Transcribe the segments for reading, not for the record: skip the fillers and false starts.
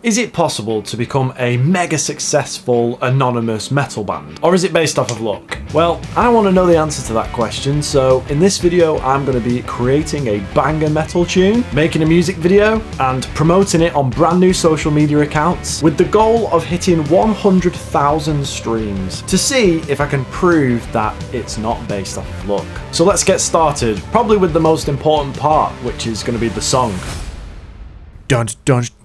Is it possible to become a mega successful anonymous metal band? Or is it based off of luck? Well, I want to know the answer to that question, so in this video I'm going to be creating a banger metal tune, making a music video, and promoting it on brand new social media accounts with the goal of hitting 100,000 streams to see if I can prove that it's not based off of luck. So let's get started, probably with the most important part, which is going to be the song. Let's just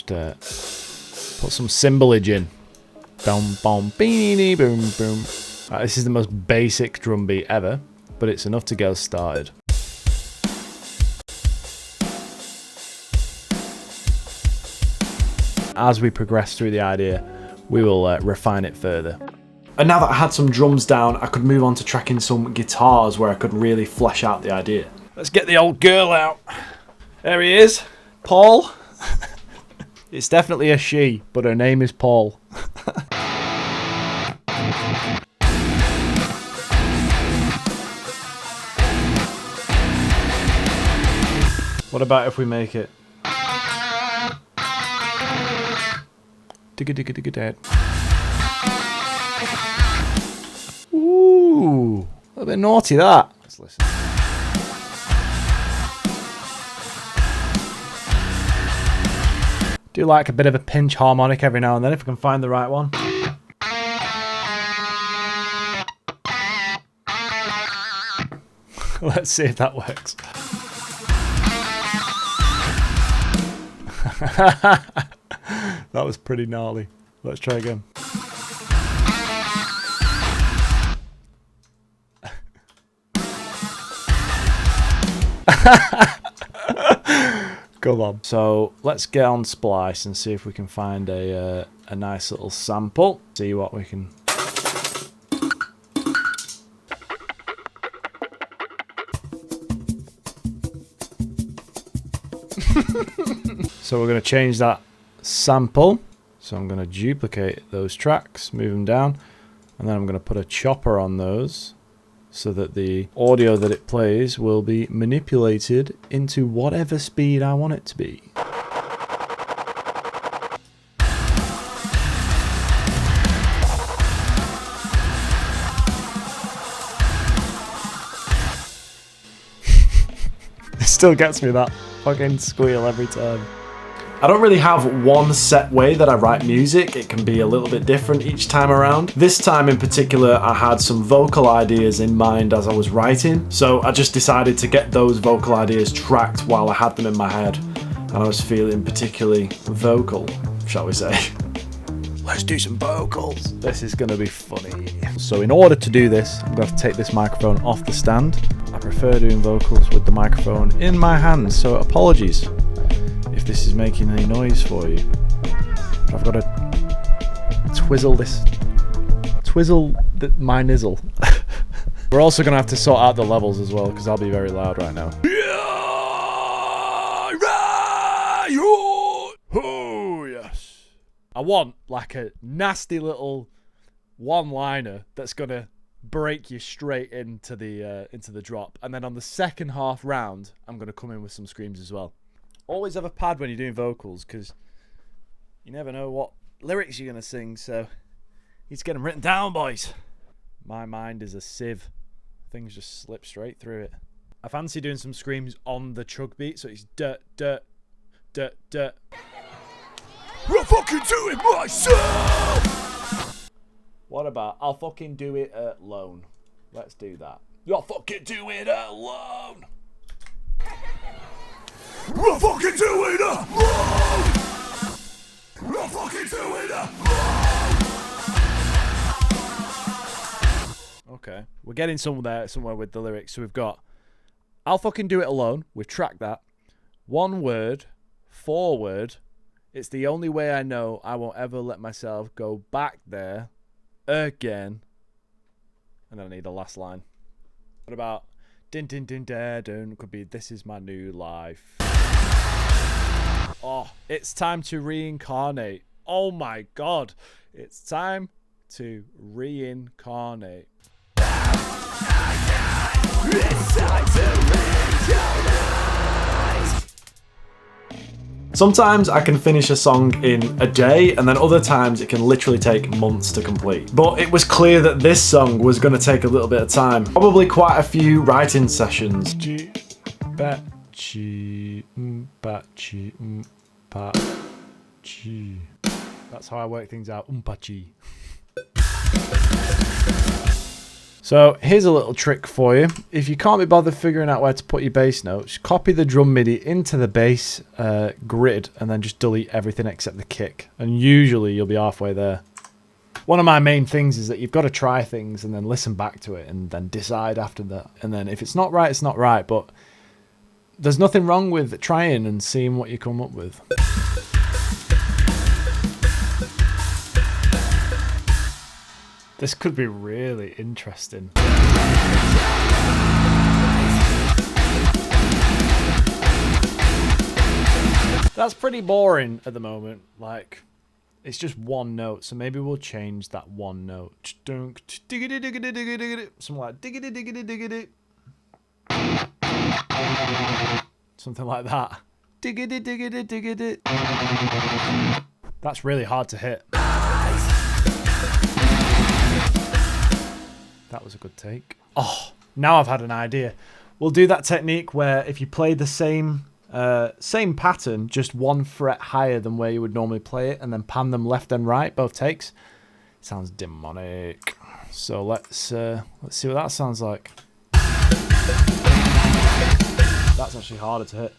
put some cymbalage in. This is the most basic drum beat ever, but it's enough to get us started. As we progress through the idea, we will refine it further. And now that I had some drums down, I could move on to tracking some guitars where I could really flesh out the idea. Let's get the old girl out. There he is, Paul. It's definitely a she, but her name is Paul. What about if we make it? Digga-digga-digga-dad. Ooh, a little bit naughty that. Let's listen. Do like a bit of a pinch harmonic every now and then if I can find the right one. Let's see if that works. That was pretty gnarly. Let's try again. Come on. So let's get on Splice and see if we can find a nice little sample. See what we can. So we're going to change that sample. So I'm going to duplicate those tracks, move them down, and then I'm going to put a chopper on those so that the audio that it plays will be manipulated into whatever speed I want it to be. It still gets me, that fucking squeal every time. I don't really have one set way that I write music. It can be a little bit different each time around. This time in particular, I had some vocal ideas in mind as I was writing, so I just decided to get those vocal ideas tracked while I had them in my head, and I was feeling particularly vocal, shall we say. Let's do some vocals. This is going to be funny. So in order to do this, I'm going to take this microphone off the stand. I prefer doing vocals with the microphone in my hands, so apologies if this is making any noise for you. But I've got to twizzle my nizzle. We're also going to have to sort out the levels as well, because I'll be very loud right now. Oh, yes. I want like a nasty little one-liner that's going to break you straight into the drop. And then on the second half round, I'm going to come in with some screams as well. Always have a pad when you're doing vocals, because you never know what lyrics you're going to sing, so you need to get them written down, boys. My mind is a sieve. Things just slip straight through it. I fancy doing some screams on the chug beat, so it's dirt, dirt, dirt, dirt. I'll fucking do it myself! What about I'll fucking do it alone? Let's do that. I'll fucking do it alone! I'll fucking do it alone! I'll fucking do it alone! Okay, we're getting somewhere with the lyrics. So we've got I'll fucking do it alone. We've tracked that. One word, forward. It's the only way I know I won't ever let myself go back there again. And then I need a last line. What about din din din da dun? Could be this is my new life. Oh, it's time to reincarnate. Oh my god. It's time to reincarnate. It's time to reincarnate. Sometimes I can finish a song in a day, and then other times it can literally take months to complete. But it was clear that this song was going to take a little bit of time. Probably quite a few writing sessions. That's how I work things out. So here's a little trick for you. If you can't be bothered figuring out where to put your bass notes, copy the drum MIDI into the bass grid and then just delete everything except the kick. And usually you'll be halfway there. One of my main things is that you've got to try things and then listen back to it and then decide after that. And then if it's not right, it's not right. But there's nothing wrong with trying and seeing what you come up with. This could be really interesting. That's pretty boring at the moment. Like, it's just one note, so maybe we'll change that one note. Something like diggity diggity diggity. Something like that. Diggity diggity diggity. That's really hard to hit. That was a good take. Oh, now I've had an idea. We'll do that technique where if you play the same pattern, just one fret higher than where you would normally play it, and then pan them left and right, both takes. Sounds demonic. So let's see what that sounds like. That's actually harder to hit.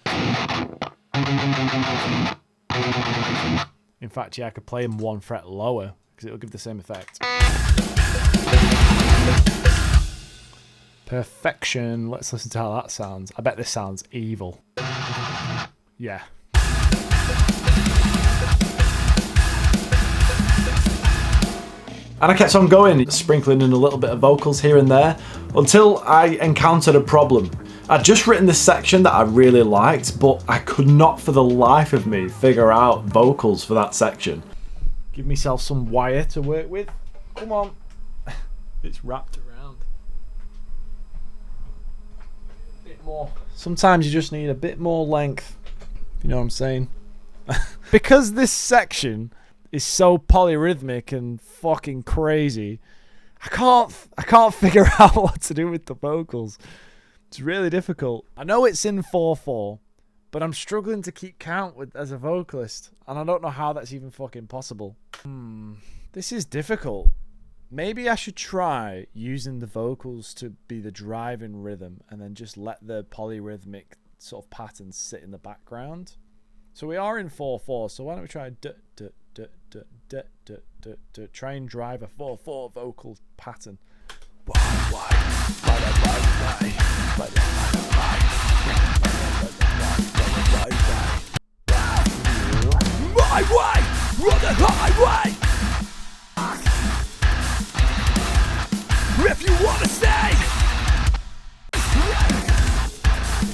In fact, yeah, I could play them one fret lower because it will give the same effect. Perfection. Let's listen to how that sounds. I bet this sounds evil. Yeah. And I kept on going, sprinkling in a little bit of vocals here and there, until I encountered a problem. I'd just written this section that I really liked, but I could not for the life of me figure out vocals for that section. Give myself some wire to work with. Come on. It's wrapped around. A bit more. Sometimes you just need a bit more length. You know what I'm saying? Because this section is so polyrhythmic and fucking crazy, I can't figure out what to do with the vocals. It's really difficult. I know it's in 4/4, but I'm struggling to keep count as a vocalist, and I don't know how that's even fucking possible. This is difficult. Maybe I should try using the vocals to be the driving rhythm and then just let the polyrhythmic sort of patterns sit in the background. So we are in 4/4, so why don't we try try and drive a 4/4 vocal pattern. My way, run the highway. If you wanna stay,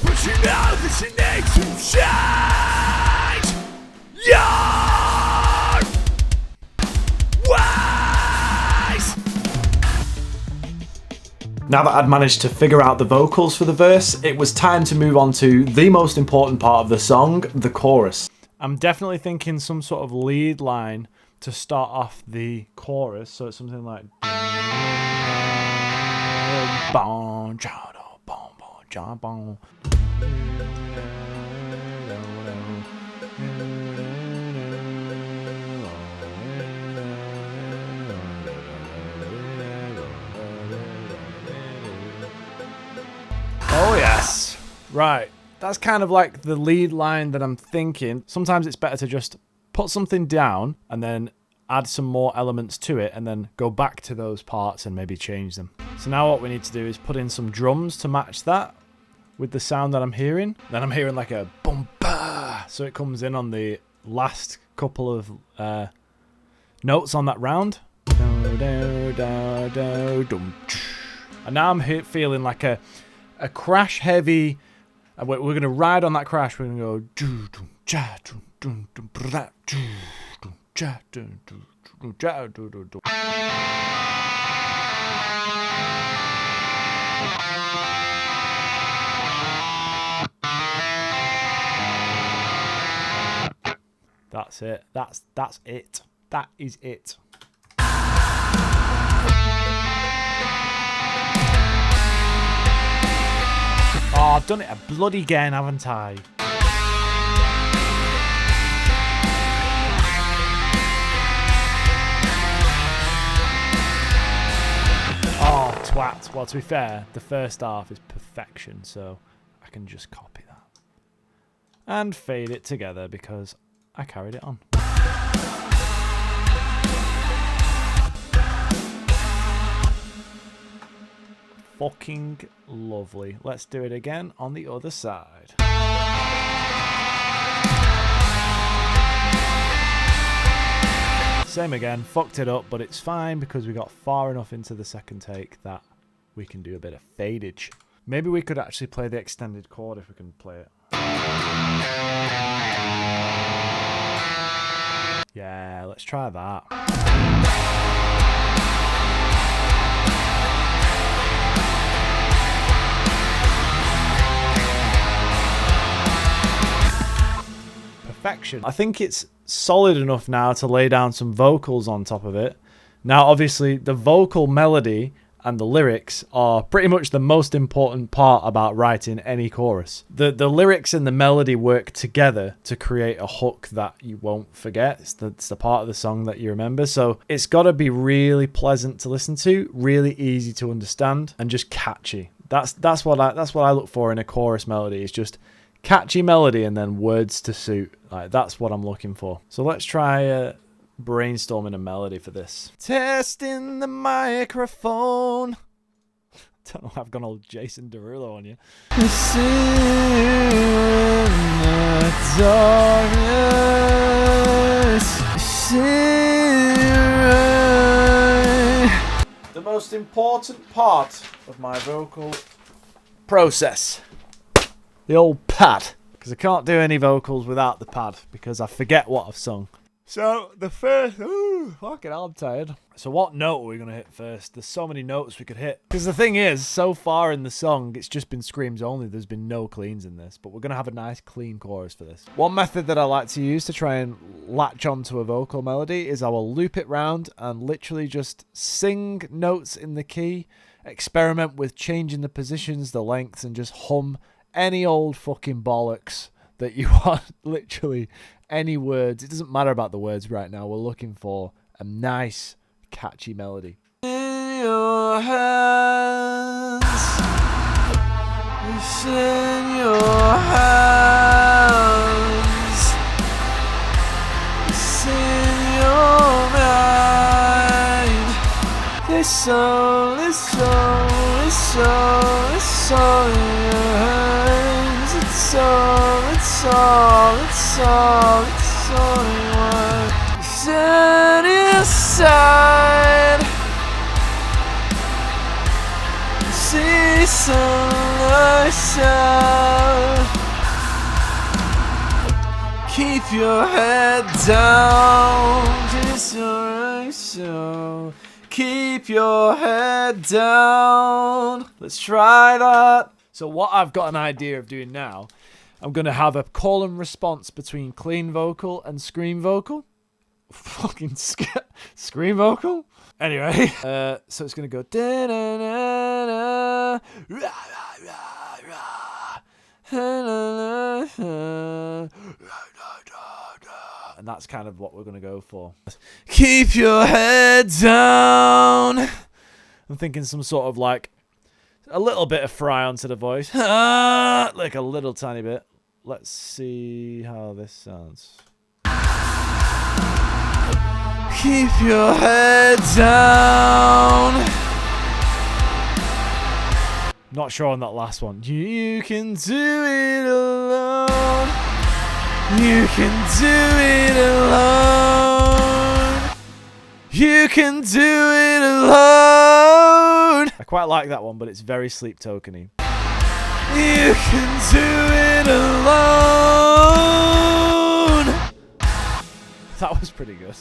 but you know that you need to change your ways. Now that I'd managed to figure out the vocals for the verse, it was time to move on to the most important part of the song, the chorus. I'm definitely thinking some sort of lead line to start off the chorus, so it's something like oh yes, right. That's kind of like the lead line that I'm thinking. Sometimes it's better to just put something down and then add some more elements to it and then go back to those parts and maybe change them. So now what we need to do is put in some drums to match that with the sound that I'm hearing. Then I'm hearing like a boom ba, so it comes in on the last couple of notes on that round. And now I'm feeling like a crash heavy. We're going to ride on that crash. We're going to go. That's it. That's it. That is it. Oh, I've done it a bloody again, haven't I? Oh, twat. Well, to be fair, the first half is perfection, so I can just copy that. And fade it together because I carried it on. Fucking lovely. Let's do it again on the other side. Same again, fucked it up, but it's fine because we got far enough into the second take that we can do a bit of fadage. Maybe we could actually play the extended chord if we can play it. Yeah, let's try that. Perfection. I think it's solid enough now to lay down some vocals on top of it. Now, obviously, the vocal melody and the lyrics are pretty much the most important part about writing any chorus. The lyrics and the melody work together to create a hook that you won't forget. It's the part of the song that you remember. So it's got to be really pleasant to listen to, really easy to understand, and just catchy. That's what I look for in a chorus melody. It's just catchy melody and then words to suit. Like, that's what I'm looking for. So let's try brainstorming a melody for this. Testing the microphone. Don't know, I've gone old Jason Derulo on you. The most important part of my vocal process. The old pad. Because I can't do any vocals without the pad because I forget what I've sung. So the first, fucking hell, I'm tired. So what note are we going to hit first? There's so many notes we could hit. Because the thing is, so far in the song, it's just been screams only. There's been no cleans in this. But we're going to have a nice clean chorus for this. One method that I like to use to try and latch onto a vocal melody is I will loop it round and literally just sing notes in the key, experiment with changing the positions, the lengths, and just hum any old fucking bollocks that you want. Literally any words. It doesn't matter about the words right now. We're looking for a nice, catchy melody. In your hands, it's in your hands, it's in your mind. This soul, this soul, this soul, this soul in your hands. It's all, it's all, it's all, it's all you want. Set it aside. See sunlight out. Keep your head down. Just alright, so keep your head down. Let's try that. So what I've got an idea of doing now, I'm going to have a call and response between clean vocal and scream vocal. Fucking scream vocal? Anyway, so it's going to go da-na-na-na, ra-ra-ra-ra, and that's kind of what we're going to go for. Keep your head down. I'm thinking some sort of like a little bit of fry onto the voice. Like a little tiny bit. Let's see how this sounds. Keep your head down. Not sure on that last one. You can do it alone. You can do it alone. You can do it alone. I quite like that one, but it's very Sleep Tokeny. You can do it alone. That was pretty good.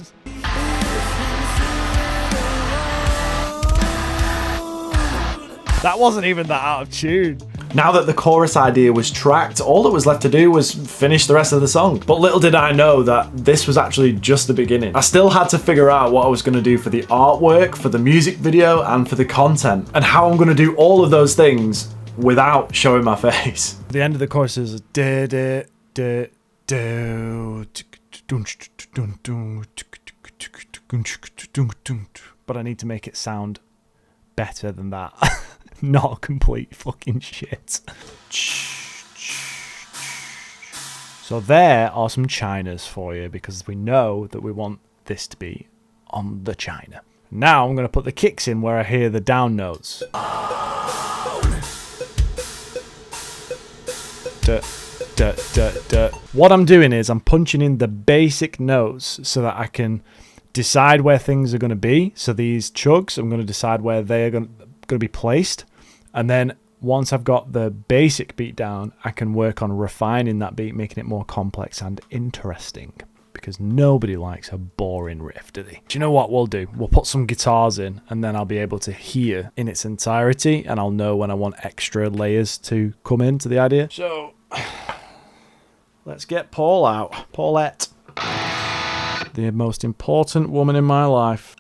That wasn't even that out of tune. Now that the chorus idea was tracked, all that was left to do was finish the rest of the song. But little did I know that this was actually just the beginning. I still had to figure out what I was going to do for the artwork, for the music video, and for the content, and how I'm going to do all of those things without showing my face. The end of the chorus is but I need to make it sound better than that. Not complete fucking shit. So there are some chinas for you, because we know that we want this to be on the china. Now I'm going to put the kicks in where I hear the down notes. What I'm doing is I'm punching in the basic notes so that I can decide where things are going to be. So these chugs, I'm going to decide where they are going to be placed. And then once I've got the basic beat down, I can work on refining that beat, making it more complex and interesting. Because nobody likes a boring riff, do they? Do you know what we'll do? We'll put some guitars in, and then I'll be able to hear in its entirety, and I'll know when I want extra layers to come into the idea. So let's get Paul out. Paulette. The most important woman in my life.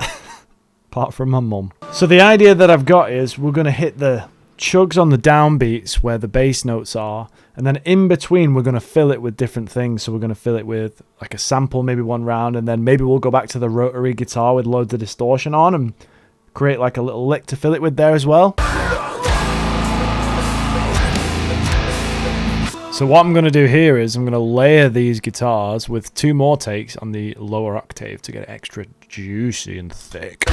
Apart from my mum. So the idea that I've got is we're going to hit the chugs on the downbeats where the bass notes are, and then in between we're going to fill it with different things. So we're going to fill it with like a sample, maybe one round, and then maybe we'll go back to the rotary guitar with loads of distortion on and create like a little lick to fill it with there as well. So what I'm going to do here is I'm going to layer these guitars with 2 more takes on the lower octave to get it extra juicy and thick.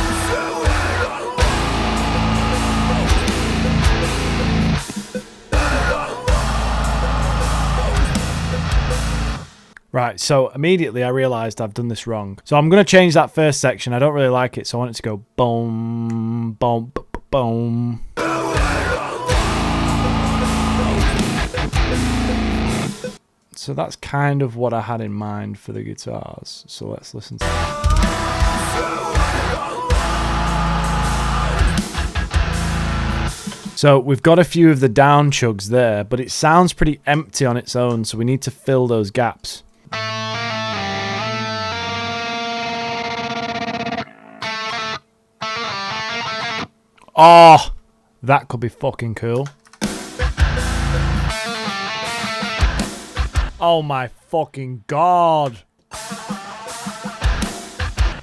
Right, so immediately I realised I've done this wrong. So I'm going to change that first section. I don't really like it, so I want it to go boom, boom, boom. So that's kind of what I had in mind for the guitars. So let's listen to that. So we've got a few of the down chugs there, but it sounds pretty empty on its own, so we need to fill those gaps. Oh, that could be fucking cool. Oh my fucking god.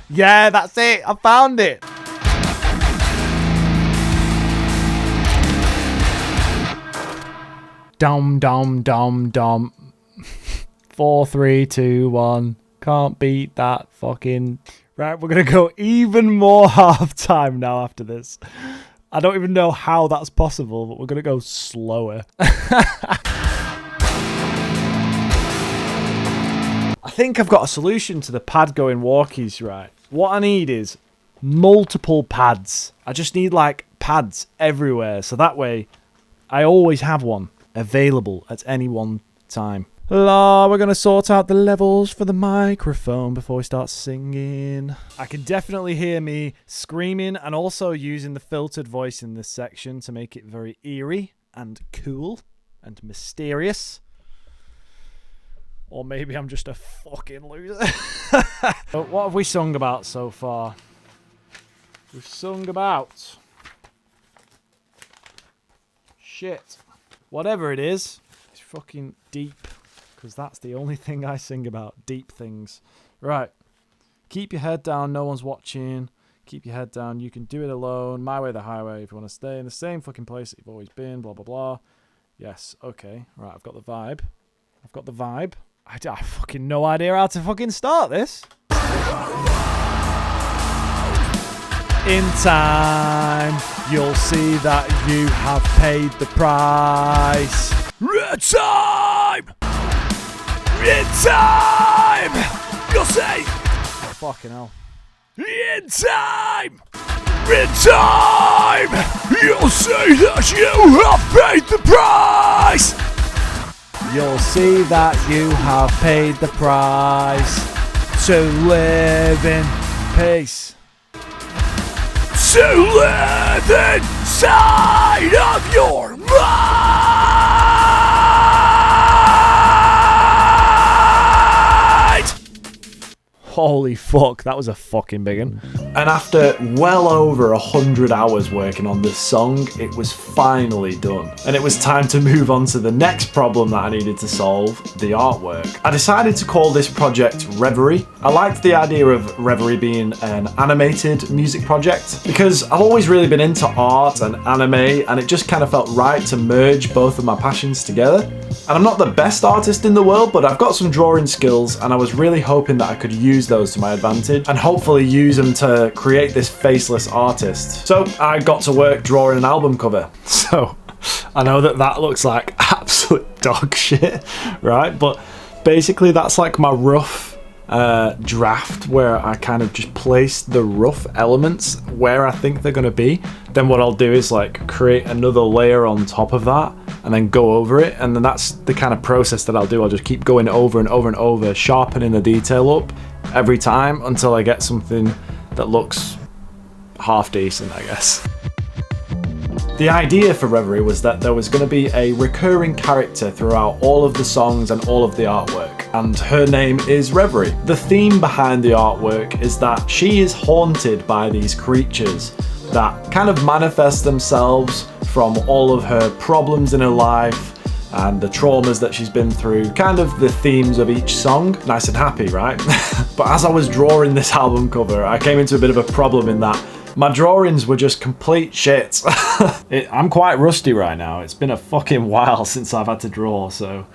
Yeah, that's it. I found it. Dum dum dum dum. 4, 3, 2, 1. Can't beat that fucking... Right, we're going to go even more half time now after this. I don't even know how that's possible, but we're going to go slower. I think I've got a solution to the pad going walkies, right? What I need is multiple pads. I just need like pads everywhere, so that way I always have one available at any one time. We're going to sort out the levels for the microphone before we start singing. I can definitely hear me screaming and also using the filtered voice in this section to make it very eerie and cool and mysterious. Or maybe I'm just a fucking loser. So what have we sung about so far? We've sung about... shit. Whatever it is, it's fucking deep. Because that's the only thing I sing about. Deep things. Right. Keep your head down. No one's watching. Keep your head down. You can do it alone. My way, the highway. If you want to stay in the same fucking place that you've always been. Blah, blah, blah. Yes. Okay. Right. I've got the vibe. I've got the vibe. I fucking no idea how to fucking start this. In time, you'll see that you have paid the price. In time! In time! You'll see! Oh, fucking hell. In time! In time! You'll see that you have paid the price! You'll see that you have paid the price to live in peace. to live inside of your mind. Holy fuck, that was a fucking big one. And after well over 100 hours working on this song, it was finally done. And it was time to move on to the next problem that I needed to solve, the artwork. I decided to call this project Reverie. I liked the idea of Reverie being an animated music project because I've always really been into art and anime, and it just kind of felt right to merge both of my passions together. And I'm not the best artist in the world, but I've got some drawing skills, and I was really hoping that I could use those to my advantage and hopefully use them to create this faceless artist. So I got to work drawing an album cover. So I know that looks like absolute dog shit, right? But basically that's like my rough draft where I kind of just place the rough elements where I think they're going to be. Then what I'll do is like create another layer on top of that and then go over it, and then that's the kind of process that I'll do. I'll just keep going over and over and over, sharpening the detail up every time until I get something that looks half decent, I guess. The idea for Reverie was that there was going to be a recurring character throughout all of the songs and all of the artwork, and her name is Reverie. The theme behind the artwork is that she is haunted by these creatures that kind of manifest themselves from all of her problems in her life and the traumas that she's been through, kind of the themes of each song. Nice and happy, right? But as I was drawing this album cover, I came into a bit of a problem in that my drawings were just complete shit. I'm quite rusty right now. It's been a fucking while since I've had to draw, so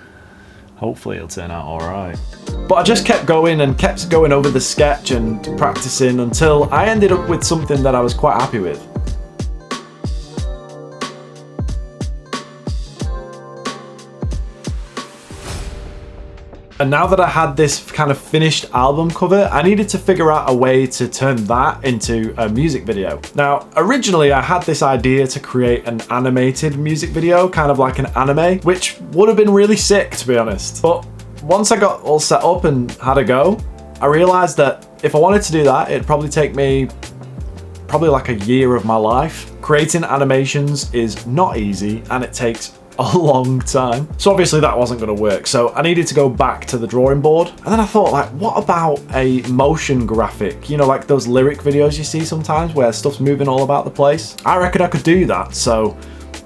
hopefully it'll turn out alright. But I just kept going and kept going over the sketch and practicing until I ended up with something that I was quite happy with. And now that I had this kind of finished album cover, I needed to figure out a way to turn that into a music video. Now, originally I had this idea to create an animated music video, kind of like an anime, which would have been really sick, to be honest. But once I got all set up and had a go, I realized that if I wanted to do that, it'd probably take me like a year of my life. Creating animations is not easy, and it takes a long time. So obviously that wasn't going to work. So I needed to go back to the drawing board. And then I thought, like, what about a motion graphic? You know, like those lyric videos you see sometimes where stuff's moving all about the place. I reckon I could do that. So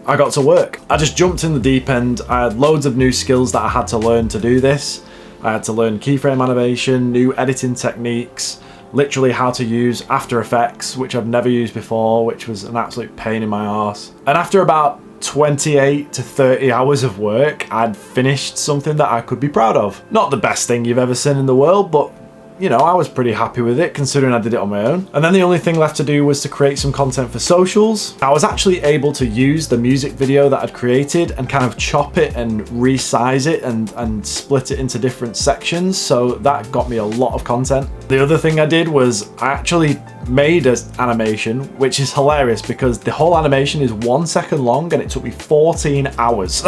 I got to work. I just jumped in the deep end. I had loads of new skills that I had to learn to do this. I had to learn keyframe animation, new editing techniques, literally how to use After Effects, which I've never used before, which was an absolute pain in my arse. And after about 28 to 30 hours of work, I'd finished something that I could be proud of. Not the best thing you've ever seen in the world, but you know, I was pretty happy with it considering I did it on my own. And then the only thing left to do was to create some content for socials. I was actually able to use the music video that I'd created and kind of chop it and resize it and split it into different sections. So that got me a lot of content. The other thing I did was I actually made an animation, which is hilarious because the whole animation is 1 second long and it took me 14 hours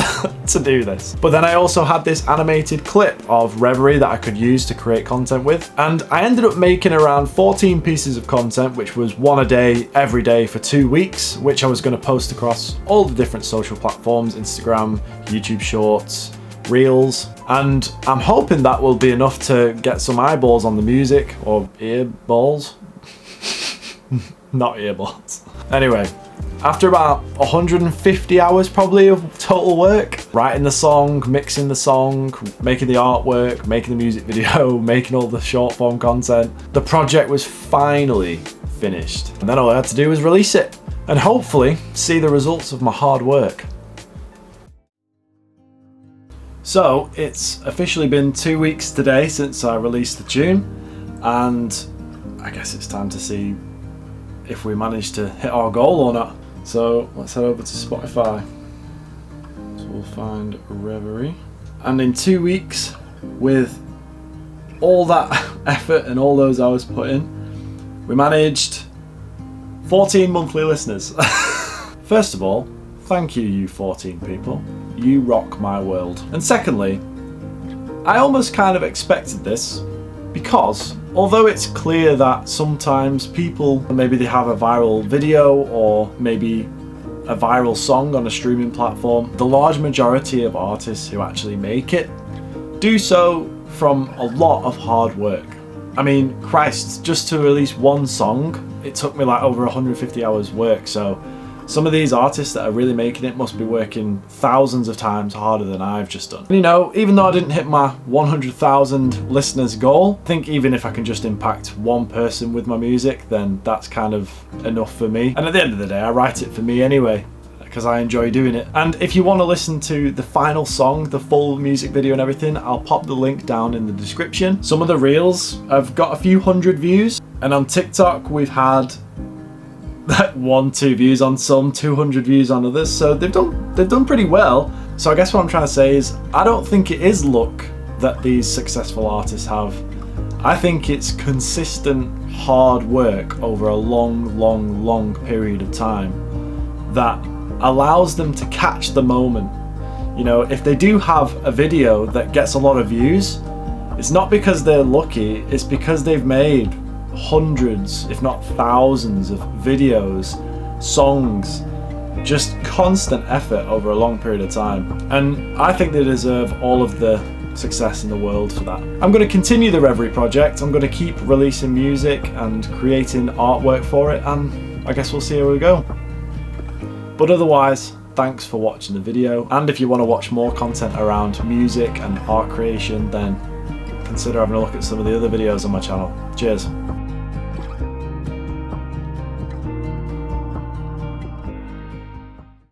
to do this. But then I also had this animated clip of Reverie that I could use to create content with. And I ended up making around 14 pieces of content, which was one a day, every day for 2 weeks, which I was going to post across all the different social platforms, Instagram, YouTube Shorts, Reels. And I'm hoping that will be enough to get some eyeballs on the music, or earballs. Not earballs. Anyway, after about 150 hours probably of total work, writing the song, mixing the song, making the artwork, making the music video, making all the short form content, the project was finally finished. And then all I had to do was release it and hopefully see the results of my hard work. So it's officially been 2 weeks today since I released the tune, and I guess it's time to see if we managed to hit our goal or not. So let's head over to Spotify. So we'll find Reverie. And in 2 weeks, with all that effort and all those hours put in, we managed 14 monthly listeners. First of all, thank you, you 14 people. You rock my world. And secondly, I almost kind of expected this because although it's clear that sometimes people, maybe they have a viral video or maybe a viral song on a streaming platform, the large majority of artists who actually make it do so from a lot of hard work. I mean, Christ, just to release one song, it took me like over 150 hours work, so some of these artists that are really making it must be working thousands of times harder than I've just done. And you know, even though I didn't hit my 100,000 listeners goal, I think even if I can just impact one person with my music, then that's kind of enough for me. And at the end of the day, I write it for me anyway, because I enjoy doing it. And if you want to listen to the final song, the full music video and everything, I'll pop the link down in the description. Some of the reels have got a few hundred views, and on TikTok we've had 1-2 views on some, 200 views on others, so they've done pretty well. So I guess what I'm trying to say is, I don't think it is luck that these successful artists have. I think it's consistent hard work over a long period of time that allows them to catch the moment. You know, if they do have a video that gets a lot of views, it's not because they're lucky, it's because they've made hundreds, if not thousands of videos, songs, just constant effort over a long period of time. And I think they deserve all of the success in the world for that. I'm going to continue the Reverie project. I'm going to keep releasing music and creating artwork for it, and I guess we'll see how we go. But otherwise, thanks for watching the video, and if you want to watch more content around music and art creation, then consider having a look at some of the other videos on my channel. Cheers.